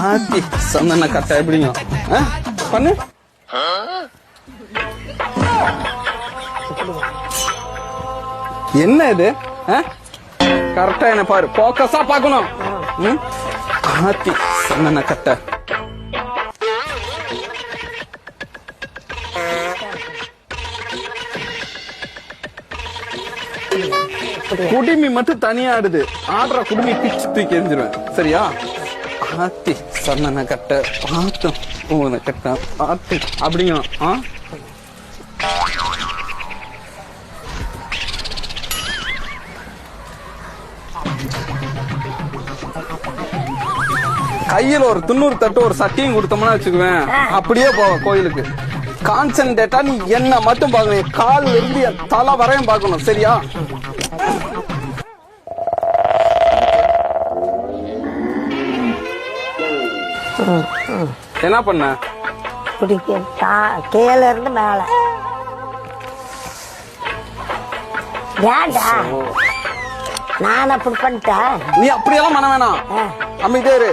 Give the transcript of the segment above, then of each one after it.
ஆத்தி சந்தன கட்டை எப்படிங்க பண்ணு. என்ன இது? கரெக்டா என்ன பாரு, போக்கஸா பாக்கணும். ஆத்தி சந்தன கட்டை. குடுமி மட்டும் தனியா ஆடுது. ஆடுற குடுமி பிச்சு தூக்கி எரிஞ்சிருவேன். சரியா? ஆத்தி சந்தன கட்டை பார்த்து பூவன கட்டை பார்த்து அப்படிங்க. கையில ஒரு 90 தட்டு ஒரு சட்டியும் கொடுத்தோம்னா வச்சுக்குவேன், அப்படியே போவேன் கோயிலுக்கு. கான்சென்ட்ரேட்டா நீ என்ன மட்டும் பாக்கணும், கால் இருந்து தலை வரையும் பாக்கணும். சரியா? என்ன பண்ண? கீழ இருந்து மேல. நான் அப்படி பண்ணிட்டேன். நீ அப்படியெல்லாம் பண்ண வேணாம், அமைதியே இரு.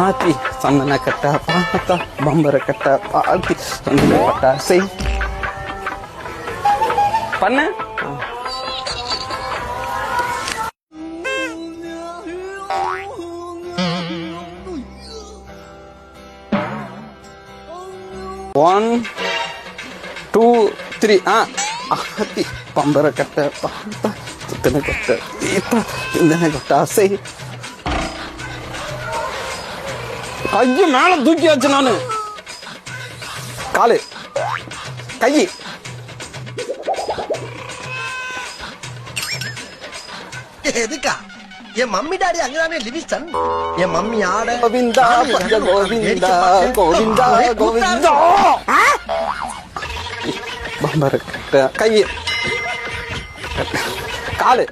ஆத்தி சந்தன கட்டை பார்த்தா பம்பர கட்டை ஆத்தி சந்தன கட்டை செய் பண்ணு. One, 2, 3. ஆத்தி பம்பர கட்டை பார்த்தா சுத்தன கட்டை இந்த கட்டை செய். கைய மேல தூக்கியாச்சு நானு. காலு கை எதுக்கா? என் மம்மி டாடி அங்கதானே லிவிங்ஸ்டன். என் மம்மி ஆட கோவிந்தா கோவிந்தா கோவிந்தா கோவிந்தா. பம்பர கட்டை கை காலு